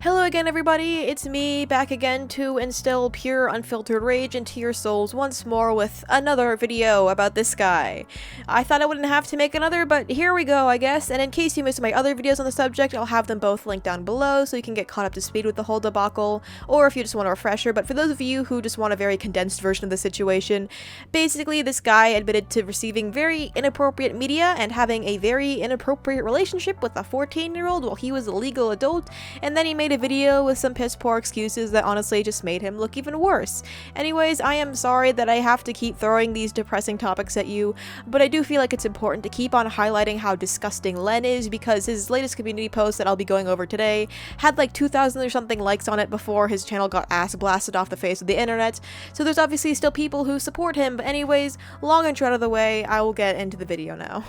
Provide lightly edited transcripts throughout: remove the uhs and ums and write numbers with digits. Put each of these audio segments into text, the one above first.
Hello again, everybody. It's me, back again to instill pure, unfiltered rage into your souls once more with another video about this guy. I thought I wouldn't have to make another, but here we go, I guess. And in case you missed my other videos on the subject, I'll have them both linked down below so you can get caught up to speed with the whole debacle, or if you just want a refresher. But for those of you who just want a very condensed version of the situation, basically this guy admitted to receiving very inappropriate media and having a very inappropriate relationship with a 14-year-old while he was a legal adult, and then he made a video with some piss poor excuses that honestly just made him look even worse. Anyways, I am sorry that I have to keep throwing these depressing topics at you, but I do feel like it's important to keep on highlighting how disgusting Len is, because his latest community post that I'll be going over today had like 2,000 or something likes on it before his channel got ass blasted off the face of the internet, so there's obviously still people who support him. But anyways, long intro out of the way, I will get into the video now.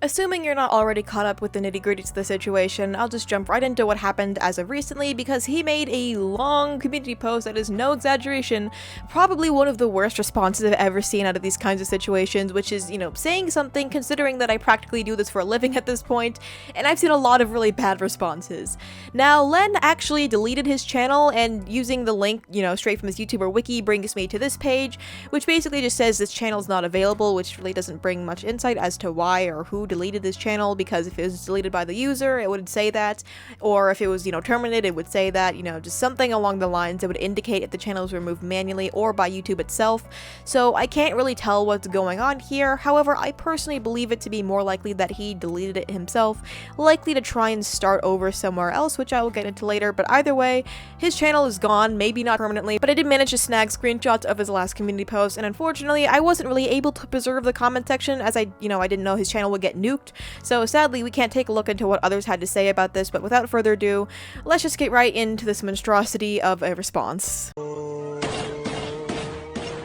Assuming you're not already caught up with the nitty-gritties of the situation, I'll just jump right into what happened as of recently, because he made a long community post that is no exaggeration, probably one of the worst responses I've ever seen out of these kinds of situations, which is, saying something considering that I practically do this for a living at this point, and I've seen a lot of really bad responses. Now, Len actually deleted his channel, and using the link, straight from his YouTuber wiki brings me to this page, which basically just says this channel is not available, which really doesn't bring much insight as to why or who deleted this channel, because if it was deleted by the user, it would say that, or if it was, terminated, it would say that, just something along the lines that would indicate if the channel was removed manually or by YouTube itself. So I can't really tell what's going on here. However, I personally believe it to be more likely that he deleted it himself, likely to try and start over somewhere else, which I will get into later. But either way, his channel is gone, maybe not permanently, but I did manage to snag screenshots of his last community post, and unfortunately, I wasn't really able to preserve the comment section, as I didn't know his channel would get nuked. So sadly, we can't take a look into what others had to say about this, but without further ado, let's just get right into this monstrosity of a response.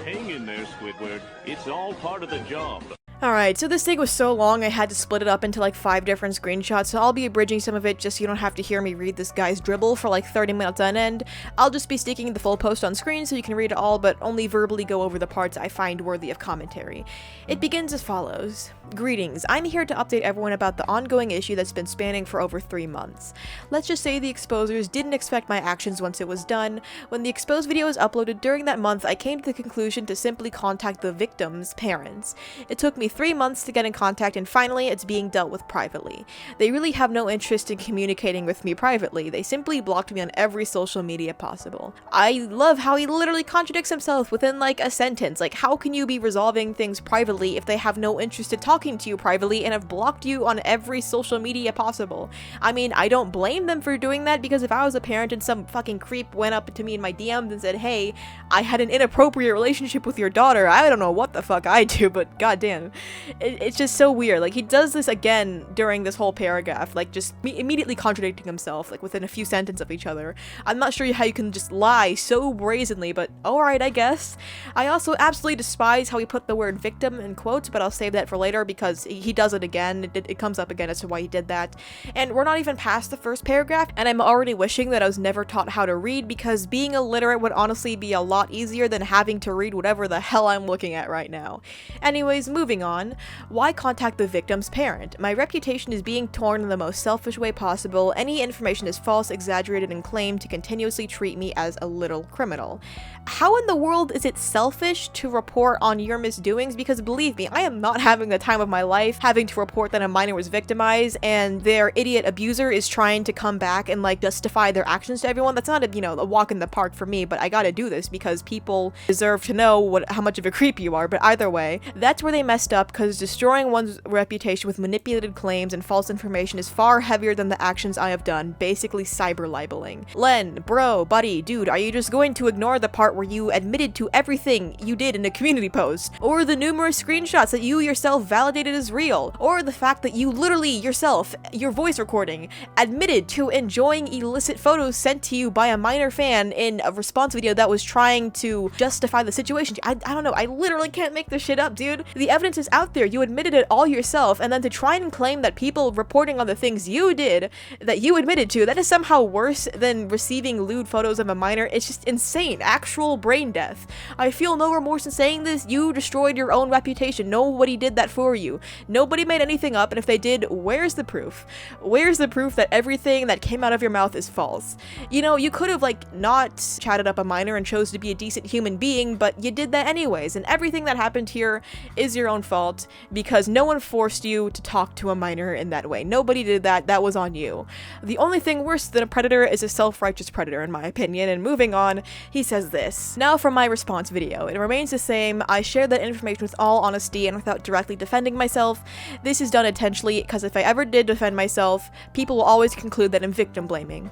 Hang in there, Squidward. It's all part of the job. Alright, so this thing was so long I had to split it up into like 5 different screenshots, so I'll be abridging some of it just so you don't have to hear me read this guy's dribble for like 30 minutes on end. I'll just be sticking the full post on screen so you can read it all, but only verbally go over the parts I find worthy of commentary. It begins as follows. Greetings, I'm here to update everyone about the ongoing issue that's been spanning for over 3 months. Let's just say the exposers didn't expect my actions once it was done. When the exposed video was uploaded during that month, I came to the conclusion to simply contact the victim's parents. It took me 3 months to get in contact, and finally it's being dealt with privately. They really have no interest in communicating with me privately. They simply blocked me on every social media possible. I love how he literally contradicts himself within like a sentence. Like, how can you be resolving things privately if they have no interest in talking to you privately and have blocked you on every social media possible? I mean, I don't blame them for doing that, because if I was a parent and some fucking creep went up to me in my DMs and said, hey, I had an inappropriate relationship with your daughter, I don't know what the fuck I'd do, but goddamn. It's just so weird. Like, he does this again during this whole paragraph, like just immediately contradicting himself, like within a few sentences of each other. I'm not sure how you can just lie so brazenly, but alright, I guess. I also absolutely despise how he put the word victim in quotes, but I'll save that for later because he does it again. It comes up again as to why he did that. And we're not even past the first paragraph, and I'm already wishing that I was never taught how to read, because being illiterate would honestly be a lot easier than having to read whatever the hell I'm looking at right now. Anyways, moving on. Why contact the victim's parent? My reputation is being torn in the most selfish way possible. Any information is false, exaggerated, and claimed to continuously treat me as a little criminal. How in the world is it selfish to report on your misdoings? Because believe me, I am not having the time of my life having to report that a minor was victimized and their idiot abuser is trying to come back and like justify their actions to everyone. That's not a walk in the park for me, but I gotta do this because people deserve to know how much of a creep you are. But either way, that's where they messed up, because destroying one's reputation with manipulated claims and false information is far heavier than the actions I have done, basically cyber libeling. Len, bro, buddy, dude, are you just going to ignore the part where you admitted to everything you did in a community post? Or the numerous screenshots that you yourself validated as real? Or the fact that you literally yourself, your voice recording, admitted to enjoying illicit photos sent to you by a minor fan in a response video that was trying to justify the situation? I don't know, I literally can't make this shit up, dude. The evidence is was out there, you admitted it all yourself, and then to try and claim that people reporting on the things you did that you admitted to, that is somehow worse than receiving lewd photos of a minor. It's just insane. Actual brain death. I feel no remorse in saying this. You destroyed your own reputation. Nobody did that for you. Nobody made anything up, and if they did, where's the proof? Where's the proof that everything that came out of your mouth is false? You know, you could have, like, not chatted up a minor and chose to be a decent human being, but you did that anyways, and everything that happened here is your own fault because no one forced you to talk to a minor in that way. Nobody did that. That was on you. The only thing worse than a predator is a self-righteous predator, in my opinion. And moving on, he says this. Now for my response video. It remains the same. I shared that information with all honesty and without directly defending myself. This is done intentionally because if I ever did defend myself, people will always conclude that I'm victim blaming.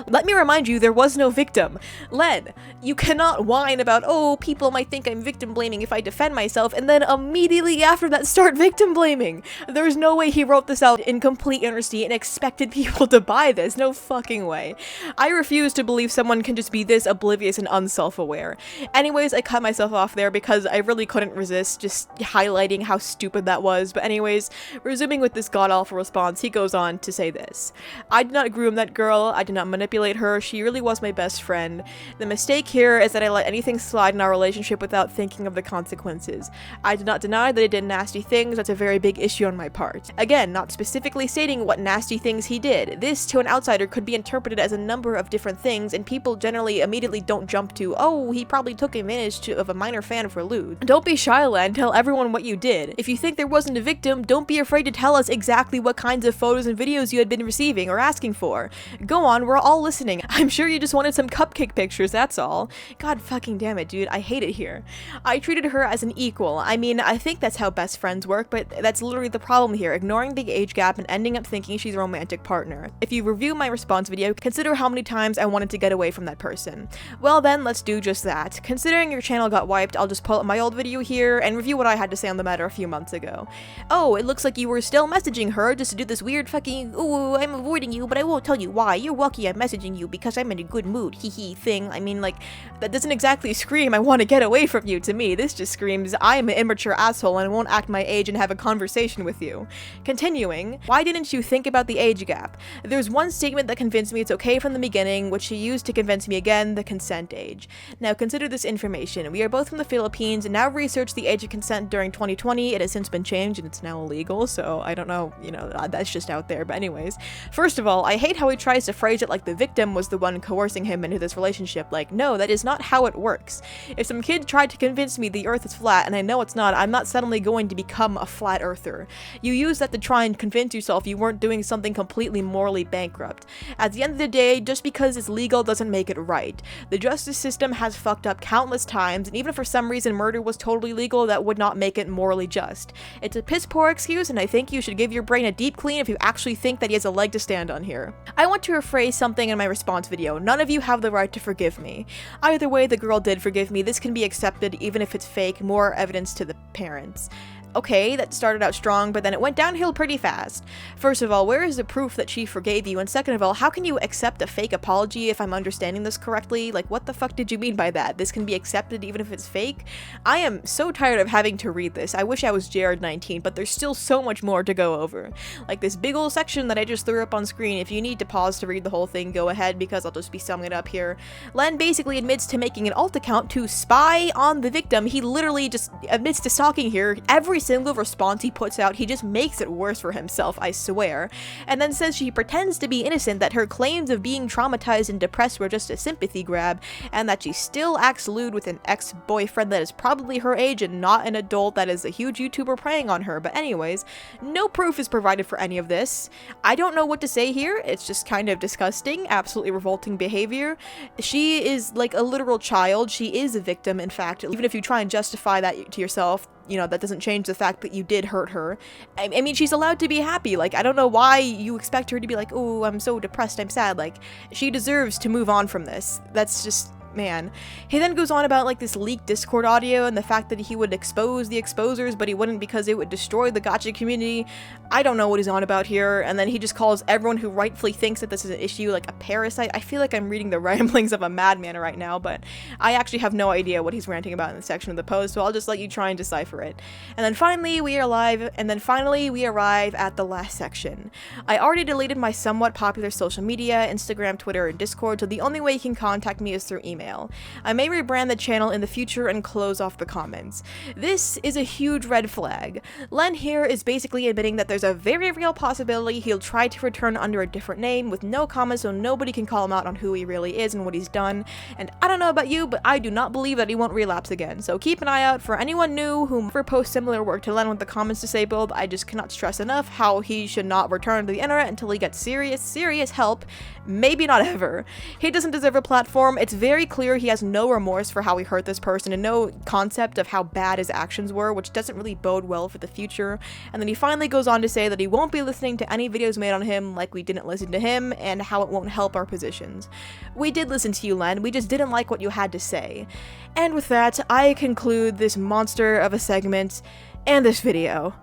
Let me remind you, there was no victim. Len, you cannot whine about, oh, people might think I'm victim blaming if I defend myself, and then immediately after that start victim blaming. There's no way he wrote this out in complete honesty and expected people to buy this. No fucking way. I refuse to believe someone can just be this oblivious and unself-aware. Anyways, I cut myself off there because I really couldn't resist just highlighting how stupid that was. But anyways, resuming with this god-awful response, he goes on to say this. I did not groom that girl. I did not manipulate her. She really was my best friend. The mistake here is that I let anything slide in our relationship without thinking of the consequences. I did not deny that I did nasty things. That's a very big issue on my part. Again, not specifically stating what nasty things he did. This, to an outsider, could be interpreted as a number of different things, and people generally immediately don't jump to, oh, he probably took advantage of a minor fan for lewd. Don't be shy, Len. Tell everyone what you did. If you think there wasn't a victim, don't be afraid to tell us exactly what kinds of photos and videos you had been receiving or asking for. Go on, we're all listening. I'm sure you just wanted some cupcake pictures, that's all. God fucking damn it, dude. I hate it here. I treated her as an equal. I mean, I think that's how best friends work, but that's literally the problem here, ignoring the age gap and ending up thinking she's a romantic partner. If you review my response video, consider how many times I wanted to get away from that person. Well then, let's do just that. Considering your channel got wiped, I'll just pull up my old video here and review what I had to say on the matter a few months ago. Oh, it looks like you were still messaging her just to do this weird fucking, ooh, I'm avoiding you, but I won't tell you why. You're lucky I'm messaging you because I'm in a good mood, hee thing. I mean, like, that doesn't exactly scream I want to get away from you to me. This just screams I'm an immature asshole and won't act my age and have a conversation with you. Continuing, why didn't you think about the age gap? There's one statement that convinced me it's okay from the beginning, which she used to convince me again, the consent age. Now consider this information. We are both from the Philippines and now researched the age of consent during 2020. It has since been changed and it's now illegal, so I don't know, you know, that's just out there. But anyways, first of all, I hate how he tries to phrase it like the victim was the one coercing him into this relationship. Like, no, that is not how it works. If some kid tried to convince me the earth is flat and I know it's not, I'm not suddenly going to become a flat earther. You use that to try and convince yourself you weren't doing something completely morally bankrupt. At the end of the day, just because it's legal doesn't make it right. The justice system has fucked up countless times, and even if for some reason murder was totally legal, that would not make it morally just. It's a piss poor excuse, and I think you should give your brain a deep clean if you actually think that he has a leg to stand on here. I want to rephrase something in my response video. None of you have the right to forgive me. Either way, the girl did forgive me. This can be accepted even if it's fake. More evidence to the parents. Okay, that started out strong, but then it went downhill pretty fast. First of all, where is the proof that she forgave you? And second of all, how can you accept a fake apology if I'm understanding this correctly? Like, what the fuck did you mean by that? This can be accepted even if it's fake? I am so tired of having to read this. I wish I was Jared 19, but there's still so much more to go over. Like this big ol' section that I just threw up on screen. If you need to pause to read the whole thing, go ahead, because I'll just be summing it up here. Len basically admits to making an alt account to spy on the victim. He literally just admits to stalking here. Every single response he puts out, he just makes it worse for himself, I swear, and then says she pretends to be innocent, that her claims of being traumatized and depressed were just a sympathy grab, and that she still acts lewd with an ex-boyfriend that is probably her age and not an adult that is a huge YouTuber preying on her. But anyways, no proof is provided for any of this. I don't know what to say here. It's just kind of disgusting, absolutely revolting behavior. She is like a literal child. She is a victim, in fact. Even if you try and justify that to yourself, you know, that doesn't change the fact that you did hurt her. I mean, she's allowed to be happy. Like, I don't know why you expect her to be like, oh, I'm so depressed, I'm sad. Like, she deserves to move on from this. That's just man. He then goes on about like this leaked Discord audio and the fact that he would expose the exposers, but he wouldn't because it would destroy the gacha community. I don't know what he's on about here. And then he just calls everyone who rightfully thinks that this is an issue like a parasite. I feel like I'm reading the ramblings of a madman right now, but I actually have no idea what he's ranting about in the section of the post, so I'll just let you try and decipher it. And then finally we arrive at the last section. I already deleted my somewhat popular social media, Instagram, Twitter, and Discord, so the only way you can contact me is through email. I may rebrand the channel in the future and close off the comments. This is a huge red flag. Len here is basically admitting that there's a very real possibility he'll try to return under a different name with no comments so nobody can call him out on who he really is and what he's done. And I don't know about you, but I do not believe that he won't relapse again. So keep an eye out for anyone new who ever posts similar work to Len with the comments disabled. I just cannot stress enough how he should not return to the internet until he gets serious help. Maybe not ever. He doesn't deserve a platform. It's very clear he has no remorse for how he hurt this person and no concept of how bad his actions were, which doesn't really bode well for the future. And then he finally goes on to say that he won't be listening to any videos made on him like we didn't listen to him, and how it won't help our positions. We did listen to you, Len. We just didn't like what you had to say. And with that, I conclude this monster of a segment and this video.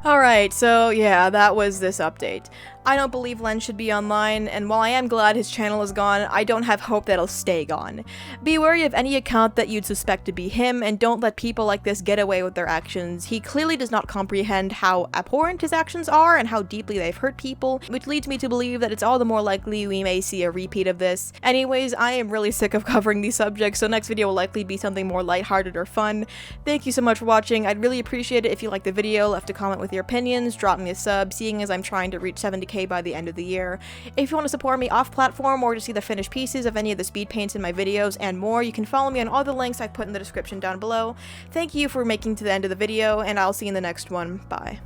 Alright, so yeah, that was this update. I don't believe Len should be online, and while I am glad his channel is gone, I don't have hope that it'll stay gone. Be wary of any account that you'd suspect to be him, and don't let people like this get away with their actions. He clearly does not comprehend how abhorrent his actions are and how deeply they've hurt people, which leads me to believe that it's all the more likely we may see a repeat of this. Anyways, I am really sick of covering these subjects, so next video will likely be something more lighthearted or fun. Thank you so much for watching. I'd really appreciate it if you liked the video, left a comment with your opinions, drop me a sub, seeing as I'm trying to reach 70k by the end of the year. If you want to support me off platform or to see the finished pieces of any of the speed paints in my videos and more, you can follow me on all the links I've put in the description down below. Thank you for making to the end of the video, and I'll see you in the next one. Bye.